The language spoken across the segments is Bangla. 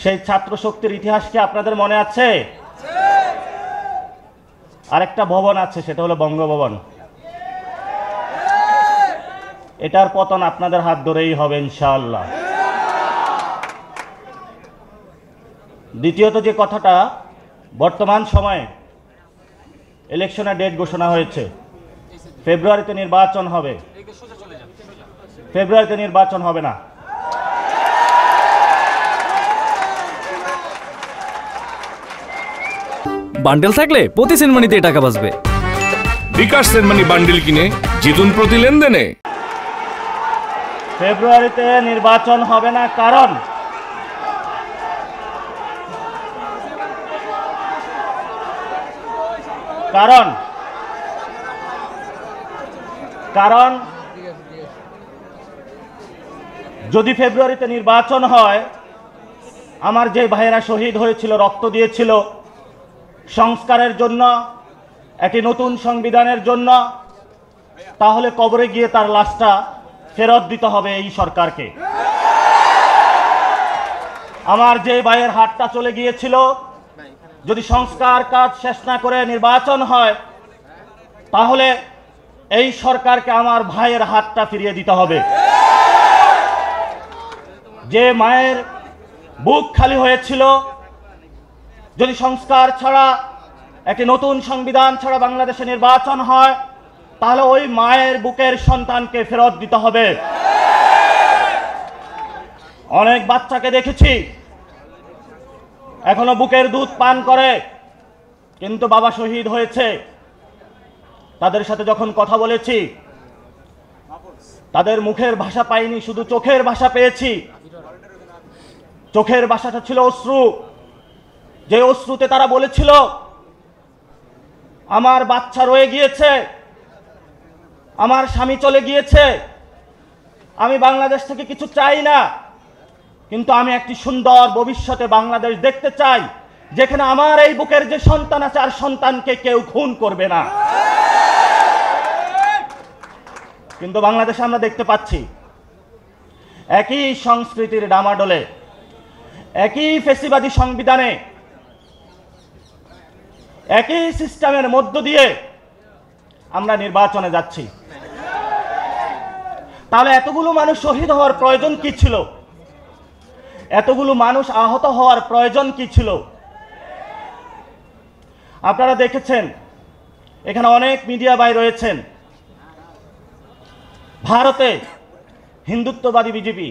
সেই ছাত্র শক্তির ইতিহাস কি আপনাদের মনে আছে? আরেকটা ভবন আছে, সেটা হলো বঙ্গভবন। এটার পতন আপনাদের হাত ধরেই হবে ইনশাআল্লাহ। দ্বিতীয়ত যে কথাটা, বর্তমান সময়ে ইলেকশনের ডেট ঘোষণা হয়েছে, ফেব্রুয়ারিতে নির্বাচন হবে। ফেব্রুয়ারিতে নির্বাচন হবে না। বান্ডেল থাকলে প্রতি সেনমানিতে টাকা বাঁচবে। বিকাশ সেনমানি বান্ডেল কিনে জিতুন প্রতি লেনদেনে। ফেব্রুয়ারিতে নির্বাচন হবে না, কারণ কারণ কারণ যদি ফেব্রুয়ারিতে নির্বাচন হয়, আমার যে ভাইয়েরা শহীদ হয়েছিল, রক্ত দিয়েছিল সংস্কারের জন্য, একটি নতুন সংবিধানের জন্য, তাহলে কবরে গিয়ে তার লাশটা ফেরত দিতে হবে এই সরকারকে। আমার যে ভাইয়ের হাতটা চলে গিয়েছিল, যদি সংস্কার কাজ শেষ না করে নির্বাচন হয়, তাহলে এই সরকারকে আমার ভাইয়ের হাতটা ফিরিয়ে দিতে হবে। যে মায়ের বুক খালি হয়েছিল, যদি সংস্কার ছাড়া, একটি নতুন সংবিধান ছাড়া বাংলাদেশে নির্বাচন হয়, তাহলে ওই মায়ের বুকের সন্তানকে ফেরত দিতে হবে। অনেক বাচ্চাকে দেখেছি এখনো বুকের দুধ পান করে, কিন্তু বাবা শহীদ হয়েছে। তাদের সাথে যখন কথা বলেছি, তাদের মুখের ভাষা পাইনি, শুধু চোখের ভাষা পেয়েছি। চোখের ভাষাটা ছিল অশ্রু। যে অশ্রুতে তারা বলেছিল, আমার বাচ্চা রয়ে গিয়েছে, আমার স্বামী চলে গিয়েছে, আমি বাংলাদেশ থেকে কিছু চাই না, কিন্তু আমি একটি সুন্দর ভবিষ্যতে বাংলাদেশ দেখতে চাই, যেখানে আমার এই বুকের যে সন্তান আছে, আর সন্তানকে কেউ খুন করবে না। কিন্তু বাংলাদেশে আমরা দেখতে পাচ্ছি একই সংস্কৃতির ডামাডোলে, একই ফ্যাসিবাদী সংবিধানে, একই সিস্টেমের মধ্য দিয়ে আমরা নির্বাচনে যাচ্ছি। তাহলে এতগুলো মানুষ শহীদ হওয়ার প্রয়োজন কি ছিল? এতগুলো মানুষ আহত হওয়ার প্রয়োজন কি ছিল? আপনারা দেখেছেন, এখানে অনেক মিডিয়া ভাই রয়েছেন। ভারতে হিন্দুত্ববাদী বিজেপি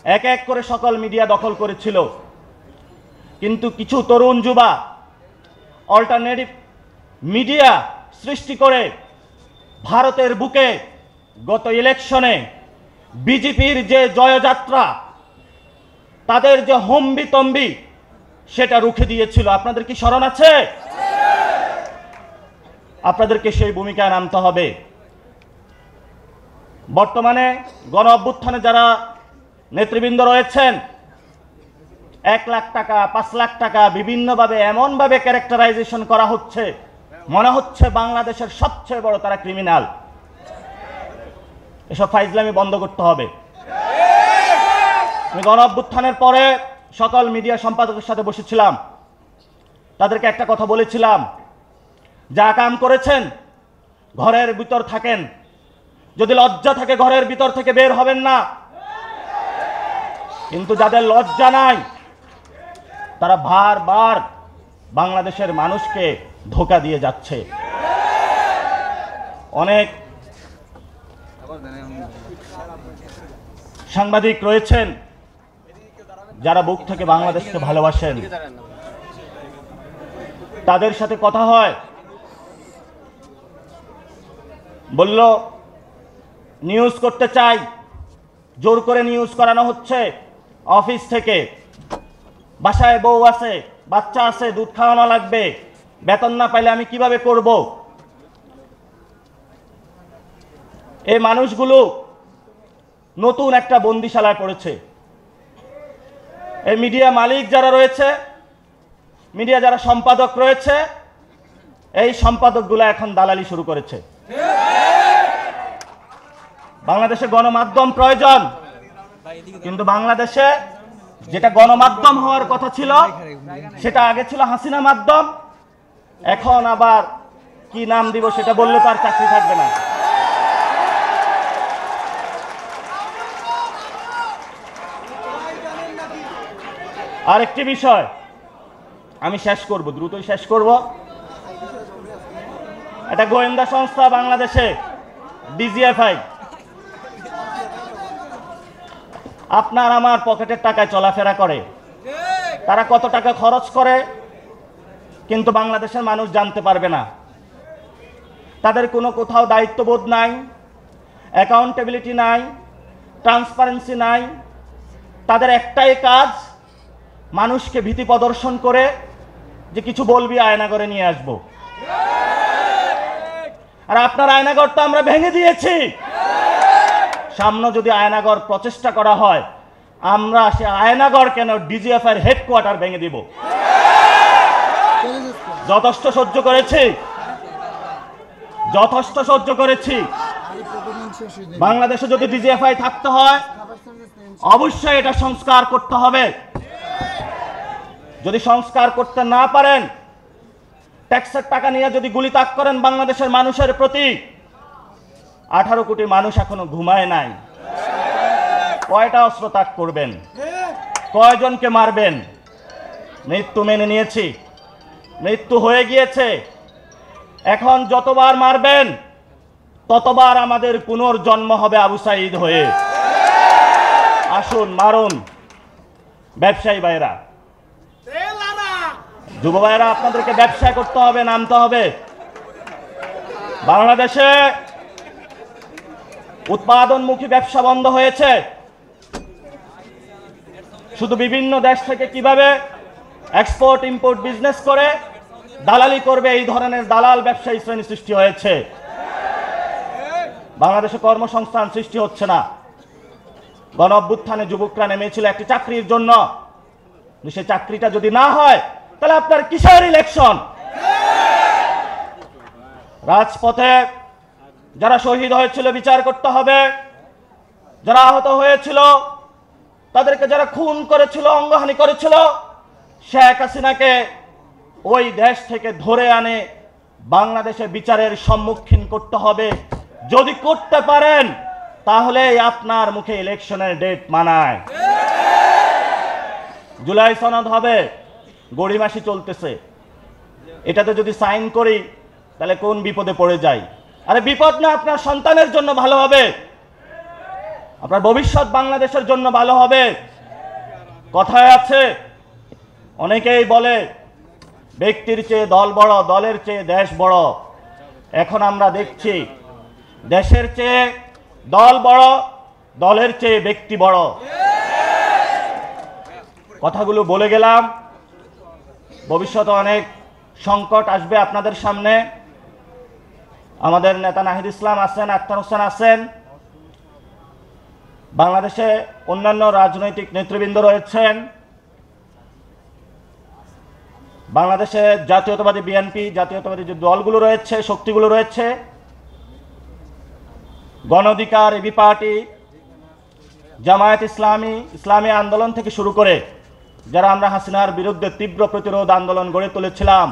এক এক করে সকল মিডিয়া দখল করেছিল, কিন্তু কিছু তরুণ যুবা অল্টারনেটিভ মিডিয়া সৃষ্টি করে ভারতের বুকে গত ইলেকশনে বিজেপির যে জয়যাত্রা, তাদের যে হম্বিতম্বি, সেটা রুখে দিয়েছিল। আপনাদের কি স্মরণ আছে? আপনাদেরকে সেই ভূমিকায় নামতে হবে। বর্তমানে গণ অভ্যুত্থানে যারা নেতৃবৃন্দ রয়েছেন, 1 লাখ টাকা, 5 লাখ টাকা বিভিন্নভাবে এমনভাবে ক্যারেক্টারাইজেশন করা হচ্ছে, মনে হচ্ছে বাংলাদেশের সবচেয়ে বড় তারা ক্রিমিনাল। এসব ফাইজলামি বন্ধ করতে হবে। আমি গণ অভ্যুত্থানের পরে সকল মিডিয়া সম্পাদকের সাথে বসেছিলাম, তাদেরকে একটা কথা বলেছিলাম, যা কাম করেছেন ঘরের ভিতর থাকেন, যদি লজ্জা থাকে ঘরের ভিতর থেকে বের হবেন না। কিন্তু যাদের লজ্জা নাই, তারা বারবার বাংলাদেশের মানুষকে ধোঁকা দিয়ে যাচ্ছে। অনেক সাংবাদিক রয়েছেন যারা বুক থেকে বাংলাদেশকে ভালোবাসেন, তাদের সাথে কথা হয়, বলল নিউজ করতে চাই, জোর করে নিউজ করানো হচ্ছে অফিস থেকে। বাসায় বউ আছে, বাচ্চা আছে, দুধ খাওয়ানো লাগবে, বেতন না পাইলে আমি কিভাবে করব? এই মানুষগুলো নতুন একটা বন্দিশালায় পড়েছে। এই মিডিয়া মালিক যারা রয়েছে, মিডিয়া যারা সম্পাদক রয়েছে, এই সম্পাদকগুলো এখন দালালি শুরু করেছে। বাংলাদেশে গণমাধ্যম প্রয়োজন, কিন্তু বাংলাদেশে যেটা গণমাধ্যম হওয়ার কথা ছিল সেটা আগে ছিল হাসিনা মাধ্যম, এখন আবার কি নাম দিব সেটা বললে তো আর চাকরি থাকবে না। আরেকটি বিষয় আমি শেষ করব, দ্রুতই শেষ করব। একটা গোয়েন্দা সংস্থা বাংলাদেশে ডিজিএফআই আপনার আমার পকেটের টাকায় চলাফেরা করে। তারা কত টাকা খরচ করে কিন্তু বাংলাদেশের মানুষ জানতে পারবে না। তাদের কোনো কোথাও দায়িত্ববোধ নাই, অ্যাকাউন্টেবিলিটি নাই, ট্রান্সপারেন্সি নাই। তাদের একটাই কাজ, মানুষকে ভীতি প্রদর্শন করে যে কিছু বলবি আয়নাগরে নিয়ে আসব। আর আপনার আয়নাগর তো আমরা ভেঙে দিয়েছি। সামনে যদি আয়নাগর প্রচেষ্টা করা হয়, আমরা সে আয়নাগর কেন ডিজিএফআই এর হেডকোয়ার্টার ভেঙে দিব। যথেষ্ট সহ্য করেছি, যথেষ্ট সহ্য করেছি। বাংলাদেশে যদি ডিজিএফআই থাকতে হয় অবশ্যই এটা সংস্কার করতে হবে। যদি সংস্কার করতে না পারেন, ট্যাক্সের টাকা নিয়ে যদি গুলি তাক করেন বাংলাদেশের মানুষের প্রতি, 18 কোটি মানুষ এখনো ঘুমায় নাই। কয়টা অস্ত্র তাক করবেন? কয়জনকে মারবেন? মৃত্যু মেনে নিয়েছি, মৃত্যু হয়ে গিয়েছে। এখন যতবার মারবেন ততবার আমাদের পুনর্জন্ম হবে আবু সাঈদ হয়ে। আসুন মারুন। ব্যবসায়ী ভাইরা, যুব ভাইরা, আপনাদেরকে ব্যবসা করতে হবে, নামতে হবে। বাংলাদেশে উৎপাদনমুখী ব্যবসা বন্ধ হয়েছে। শুধু বিভিন্ন দেশ থেকে কিভাবে এক্সপোর্ট ইম্পোর্ট বিজনেস করে দালালি করবে এই ধরনের দালাল ব্যবসায়ী শ্রেণী সৃষ্টি হয়েছে। বাংলাদেশে কর্মসংস্থান সৃষ্টি হচ্ছে না। গণ অভ্যুত্থানে যুবকরা নেমেছিল একটি চাকরির জন্য। সে চাকরিটা যদি না হয় তাহলে আপনার কিসের ইলেকশন? রাজপথে যারা শহীদ হয়েছিল বিচার করতে হবে, যারা আহত হয়েছিল, তাদেরকে যারা খুন করেছিল, অঙ্গহানি করেছিল, শেখ হাসিনাকে ওই দেশ থেকে ধরে আনে বাংলাদেশে বিচারের সম্মুখীন করতে হবে। যদি করতে পারেন তাহলে আপনার মুখে ইলেকশনের ডেট মানায়। জুলাই সনদ হবে, গড়িমাসি চলতেছে, এটাতে যদি সাইন করি তাহলে কোন বিপদে পড়ে যাই? আরে বিপদ না, আপনার সন্তানের জন্য ভালো হবে, আপনার ভবিষ্যৎ বাংলাদেশের জন্য ভালো হবে। কথায় আছে, অনেকেই বলে ব্যক্তির চেয়ে দল বড়, দলের চেয়ে দেশ বড়। এখন আমরা দেখছি দেশের চেয়ে দল বড়, দলের চেয়ে ব্যক্তি বড়। কথাগুলো বলে গেলাম। ভবিষ্যতে অনেক সংকট আসবে আপনাদের সামনে। আমাদের নেতা নাহিদ ইসলাম আছেন, আখতার হোসেন আছেন, বাংলাদেশে অন্যান্য রাজনৈতিক নেতৃবৃন্দ রয়েছেন, বাংলাদেশে জাতীয়তাবাদী বিএনপি, জাতীয়তাবাদী যে দলগুলো রয়েছে, শক্তিগুলো রয়েছে, গণ অধিকার, এবি পার্টি, জামায়াত ইসলামী, ইসলামী আন্দোলন থেকে শুরু করে যারা আমরা হাসিনার বিরুদ্ধে তীব্র প্রতিরোধ আন্দোলন গড়ে তুলেছিলাম,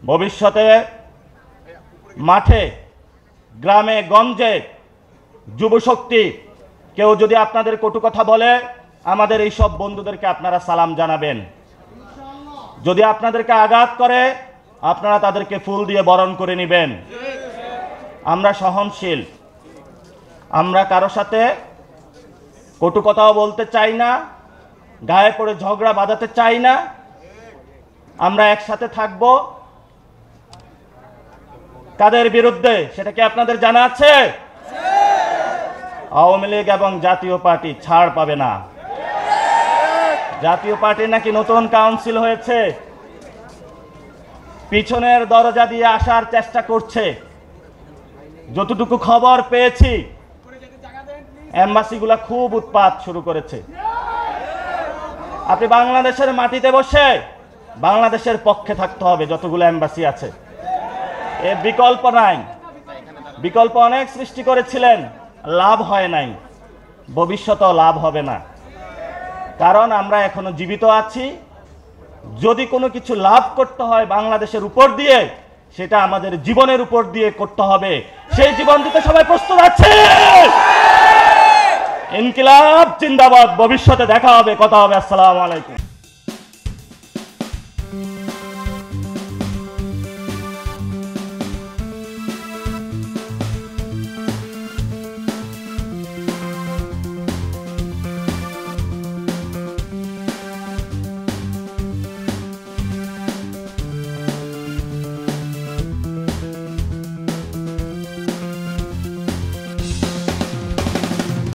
ভবিষ্যতে মাঠে, গ্রামে, গঞ্জে যুবশক্তি কেউ যদি আপনাদের কটু কথা বলে, আমাদের এই সব বন্ধুদেরকে আপনারা সালাম জানাবেন। যদি আপনাদেরকে আঘাত করে আপনারা তাদেরকে ফুল দিয়ে বরণ করে নেবেন। আমরা সহনশীল, আমরা কারো সাথে কটু কথাও বলতে চাই না, গায়ে পড়ে ঝগড়া বাঁধাতে চাই না। আমরা একসাথে থাকব। কাদের বিরুদ্ধে সেটা কি আপনাদের জানা আছে? আওয়ামী লীগ এবং জাতীয় পার্টি ছাড় পাবে না। জাতীয় পার্টির নাকি নতুন কাউন্সিল হয়েছে, পিছনের দরজা দিয়ে আসার চেষ্টা করছে। যতটুকু খবর পেয়েছি এম্বাসিগুলা খুব উৎপাত শুরু করেছে। আপনি বাংলাদেশের মাটিতে বসে বাংলাদেশের পক্ষে থাকতে হবে, যতগুলো এম্বাসি আছে। এর বিকল্প নাই। বিকল্প অনেক সৃষ্টি করেছিলেন, লাভ হয় নাই, ভবিষ্যতেও লাভ হবে না। কারণ আমরা এখনো জীবিত আছি। যদি কোনো কিছু লাভ করতে হয় বাংলাদেশের উপর দিয়ে, সেটা আমাদের জীবনের উপর দিয়ে করতে হবে। সেই জীবন দিতে সবাই প্রস্তুত আছে। ইনকিলাব জিন্দাবাদ। ভবিষ্যতে দেখা হবে, কথা হবে। আসসালামু আলাইকুম।